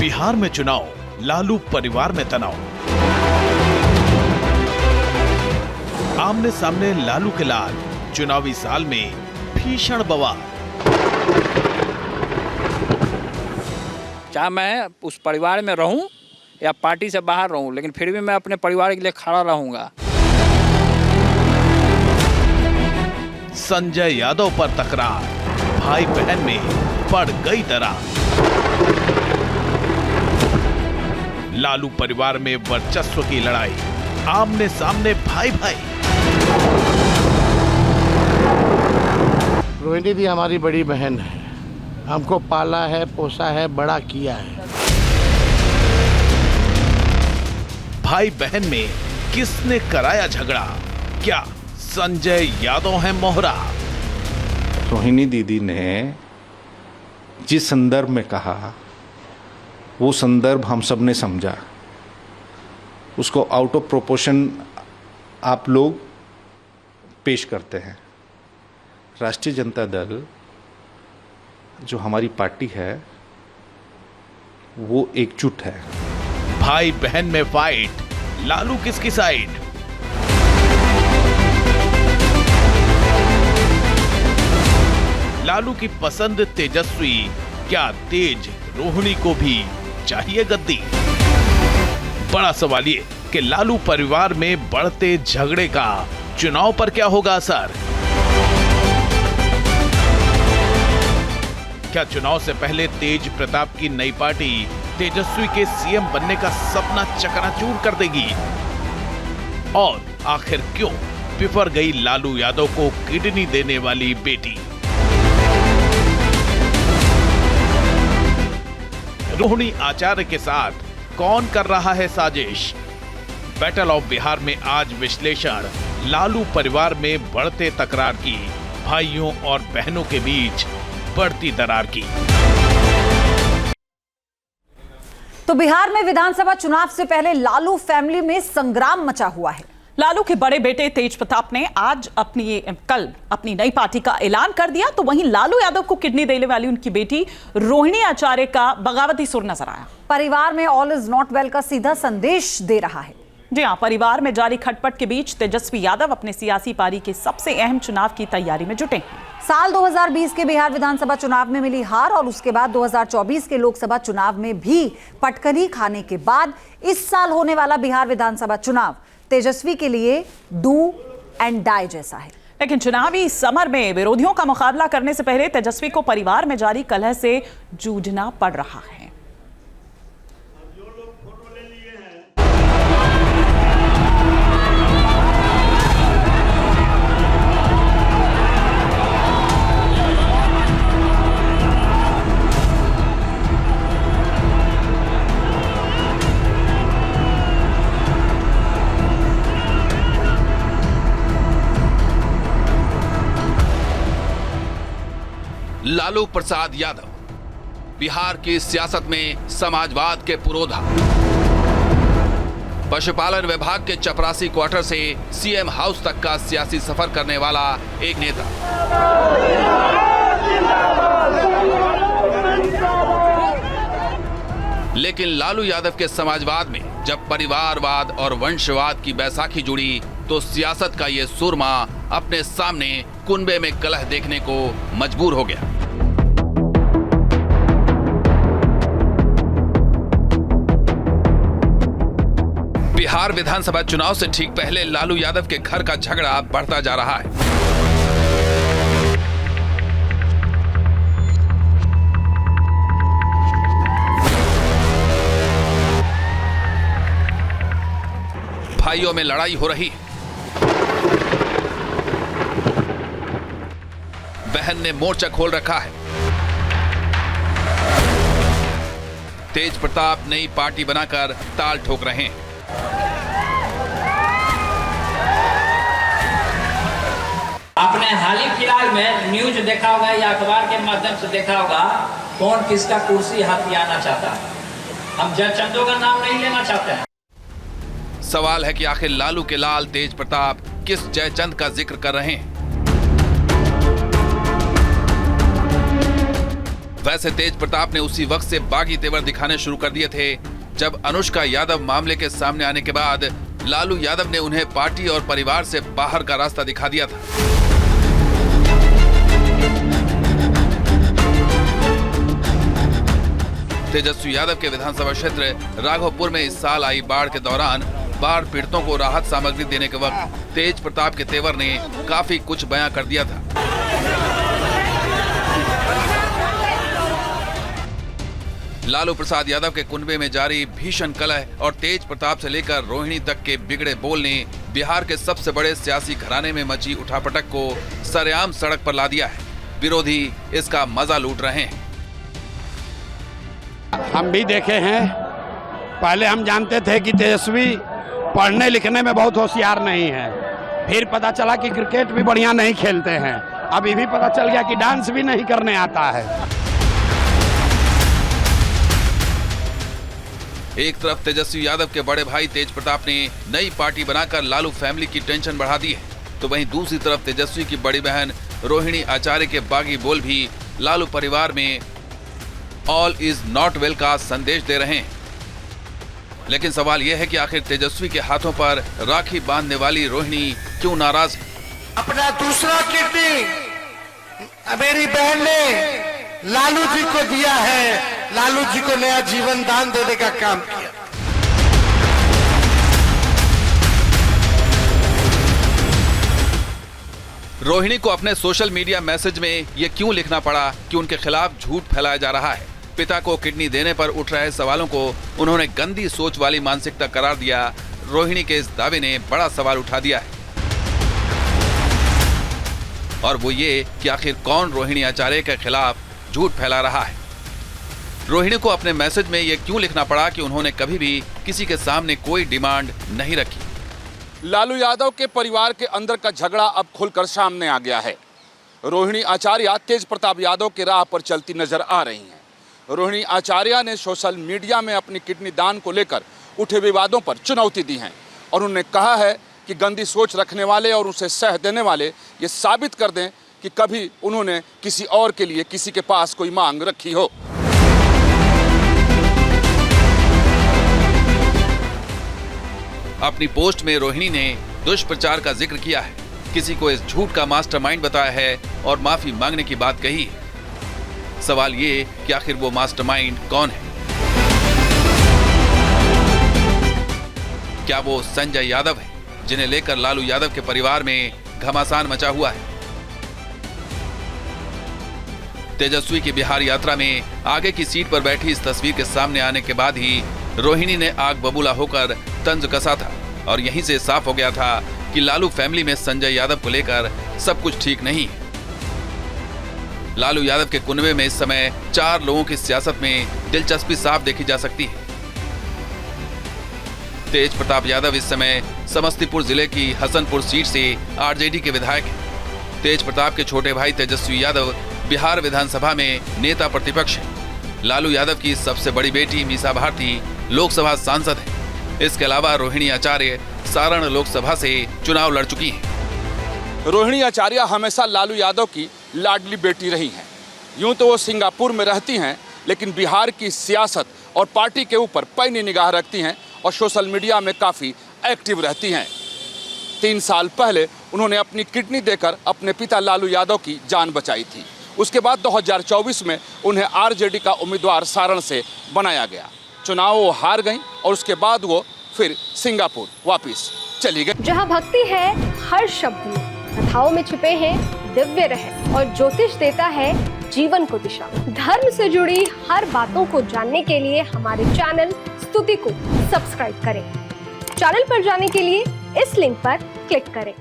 बिहार में चुनाव, लालू परिवार में तनाव। आमने सामने लालू के लाल, चुनावी साल में भीषण बवाल। चाहे मैं उस परिवार में रहूं या पार्टी से बाहर रहूं, लेकिन फिर भी मैं अपने परिवार के लिए खड़ा रहूंगा। संजय यादव पर तकरार, भाई बहन में पड़ गई दरार। लालू परिवार में वर्चस्व की लड़ाई, आमने सामने भाई भाई। रोहिणी भी हमारी बड़ी बहन है, हमको पाला है, पोसा है, बड़ा किया है। भाई बहन में किसने कराया झगड़ा? क्या संजय यादव है मोहरा? रोहिणी दीदी ने जिस संदर्भ में कहा, वो संदर्भ हम सब ने समझा। उसको आउट ऑफ प्रोपोर्शन आप लोग पेश करते हैं। राष्ट्रीय जनता दल जो हमारी पार्टी है, वो एकजुट है। भाई बहन में फाइट, लालू किसकी साइड? लालू की पसंद तेजस्वी, क्या तेज रोहिणी को भी चाहिए गद्दी? बड़ा सवाल ये कि लालू परिवार में बढ़ते झगड़े का चुनाव पर क्या होगा असर? क्या चुनाव से पहले तेज प्रताप की नई पार्टी तेजस्वी के सीएम बनने का सपना चकनाचूर कर देगी? और आखिर क्यों बिफर गई लालू यादव को किडनी देने वाली बेटी? रोहिणी आचार्य के साथ कौन कर रहा है साजिश? बैटल ऑफ बिहार में आज विश्लेषण लालू परिवार में बढ़ते तकरार की, भाइयों और बहनों के बीच बढ़ती दरार की। तो बिहार में विधानसभा चुनाव से पहले लालू फैमिली में संग्राम मचा हुआ है। लालू के बड़े बेटे तेज प्रताप ने आज कल अपनी नई पार्टी का ऐलान कर दिया, तो वहीं लालू यादव को किडनी देने वाली उनकी बेटी रोहिणी आचार्य का बगावती सुर नजर आया। परिवार में ऑल इज नॉट वेल का सीधा संदेश दे रहा है। जी हां, परिवार में जारी खटपट के बीच तेजस्वी यादव अपने सियासी पारी के सबसे अहम चुनाव की तैयारी में जुटे हैं। साल 2020 के बिहार विधानसभा चुनाव में मिली हार और उसके बाद 2024 के लोकसभा चुनाव में भी पटकनी खाने के बाद इस साल होने वाला बिहार विधानसभा चुनाव तेजस्वी के लिए डू एंड डाई जैसा है। लेकिन चुनावी समर में विरोधियों का मुकाबला करने से पहले तेजस्वी को परिवार में जारी कलह से जूझना पड़ रहा है। लालू प्रसाद यादव बिहार की सियासत में समाजवाद के पुरोधा, पशुपालन विभाग के चपरासी क्वार्टर से सीएम हाउस तक का सियासी सफर करने वाला एक नेता। लेकिन लालू यादव के समाजवाद में जब परिवारवाद और वंशवाद की बैसाखी जुड़ी, तो सियासत का ये सूरमा अपने सामने कुनबे में कलह देखने को मजबूर हो गया। बिहार विधानसभा चुनाव से ठीक पहले लालू यादव के घर का झगड़ा बढ़ता जा रहा है। भाइयों में लड़ाई हो रही, बहन ने मोर्चा खोल रखा है। तेज प्रताप नई पार्टी बनाकर ताल ठोक रहे हैं। आपने हाल ही फिलहाल में न्यूज देखा होगा या अखबार के माध्यम से देखा होगा, कौन किसका कुर्सी हथियाना चाहता है। हम जयचंदों का नाम नहीं लेना चाहते हैं। सवाल है कि आखिर लालू के लाल तेज प्रताप किस जयचंद का जिक्र कर रहे हैं? वैसे तेज प्रताप ने उसी वक्त से बागी तेवर दिखाने शुरू कर दिए थे जब अनुष्का यादव मामले के सामने आने के बाद लालू यादव ने उन्हें पार्टी और परिवार से बाहर का रास्ता दिखा दिया था। तेजस्वी यादव के विधानसभा क्षेत्र राघोपुर में इस साल आई बाढ़ के दौरान बाढ़ पीड़ितों को राहत सामग्री देने के वक्त तेज प्रताप के तेवर ने काफी कुछ बयां कर दिया था। लालू प्रसाद यादव के कुनबे में जारी भीषण कलह और तेज प्रताप से लेकर रोहिणी तक के बिगड़े बोल ने बिहार के सबसे बड़े सियासी घराने में मची उठापटक को सरेआम सड़क पर ला दिया है। विरोधी इसका मजा लूट रहे हैं। हम भी देखे हैं। पहले हम जानते थे कि तेजस्वी पढ़ने लिखने में बहुत होशियार नहीं है, फिर पता चला कि क्रिकेट भी बढ़िया नहीं खेलते हैं, अभी भी पता चल गया कि डांस भी नहीं करने आता है। एक तरफ तेजस्वी यादव के बड़े भाई तेज प्रताप ने नई पार्टी बनाकर लालू फैमिली की टेंशन बढ़ा दी है, तो वहीं दूसरी तरफ तेजस्वी की बड़ी बहन रोहिणी आचार्य के बागी बोल भी लालू परिवार में ऑल इज नॉट वेल का संदेश दे रहे हैं। लेकिन सवाल यह है कि आखिर तेजस्वी के हाथों पर राखी बांधने वाली रोहिणी क्यों नाराज है? अपना दूसरा किडनी मेरी बहन ने लालू जी को दिया है, लालू जी को नया जीवन दान देने का काम किया। रोहिणी को अपने सोशल मीडिया मैसेज में यह क्यों लिखना पड़ा कि उनके खिलाफ झूठ फैलाया जा रहा है? पिता को किडनी देने पर उठ रहे सवालों को उन्होंने गंदी सोच वाली मानसिकता करार दिया। रोहिणी के इस दावे ने बड़ा सवाल उठा दिया है, और वो ये कि आखिर कौन रोहिणी आचार्य के खिलाफ झूठ फैला रहा है। रोहिणी को अपने मैसेज में यह क्यों लिखना पड़ा कि उन्होंने कभी भी किसी के सामने कोई डिमांड नहीं रखी। लालू यादव के परिवार के अंदर का झगड़ा अब खुलकर सामने आ गया है। रोहिणी आचार्य तेज प्रताप यादव की राह पर चलती नजर आ रही हैं। रोहिणी आचार्य ने सोशल मीडिया में अपनी किडनी दान को लेकर उठे विवादों पर चुनौती दी है और उन्होंने कहा है कि गंदी सोच रखने वाले और उसे सह देने वाले ये साबित कर दें कि कभी उन्होंने किसी और के लिए किसी के पास कोई मांग रखी हो। अपनी पोस्ट में रोहिणी ने दुष्प्रचार का जिक्र किया है, किसी को इस झूठ का मास्टरमाइंड बताया है और माफी मांगने की बात कही है। सवाल ये कि आखिर वो मास्टरमाइंड कौन है? क्या वो संजय यादव है, जिन्हें लेकर लालू यादव के परिवार में घमासान मचा हुआ है? तेजस्वी की बिहार यात्रा में आगे की सीट पर बैठी इस तस्वीर के सामने आने के बाद ही रोहिणी ने आग बबूला होकर तंज कसा था और यहीं से साफ हो गया था कि लालू फैमिली में संजय यादव को लेकर सब कुछ ठीक नहीं है। लालू यादव के कुनबे में इस समय 4 लोगों की सियासत में दिलचस्पी साफ देखी जा सकती है। तेज प्रताप यादव इस समय समस्तीपुर जिले की हसनपुर सीट से आरजेडी के विधायक हैं। तेज प्रताप के छोटे भाई तेजस्वी यादव बिहार विधानसभा में नेता प्रतिपक्ष हैं। लालू यादव की सबसे बड़ी बेटी मीसा भारती लोकसभा सांसद है। इसके अलावा रोहिणी आचार्य सारण लोकसभा से चुनाव लड़ चुकी हैं। रोहिणी आचार्य हमेशा लालू यादव की लाडली बेटी रही हैं। यूं तो वो सिंगापुर में रहती हैं, लेकिन बिहार की सियासत और पार्टी के ऊपर पैनी निगाह रखती हैं और सोशल मीडिया में काफ़ी एक्टिव रहती हैं। 3 साल पहले उन्होंने अपनी किडनी देकर अपने पिता लालू यादव की जान बचाई थी। उसके बाद 2024 में उन्हें आरजेडी का उम्मीदवार सारण से बनाया गया। चुनाव वो हार गईं और उसके बाद वो फिर सिंगापुर वापस चली गई। जहाँ भक्ति है हर शब्द में, कथाओं में छिपे हैं दिव्य रहस्य और ज्योतिष देता है जीवन को दिशा। धर्म से जुड़ी हर बातों को जानने के लिए हमारे चैनल स्तुति को सब्सक्राइब करें। चैनल पर जाने के लिए इस लिंक पर क्लिक करें।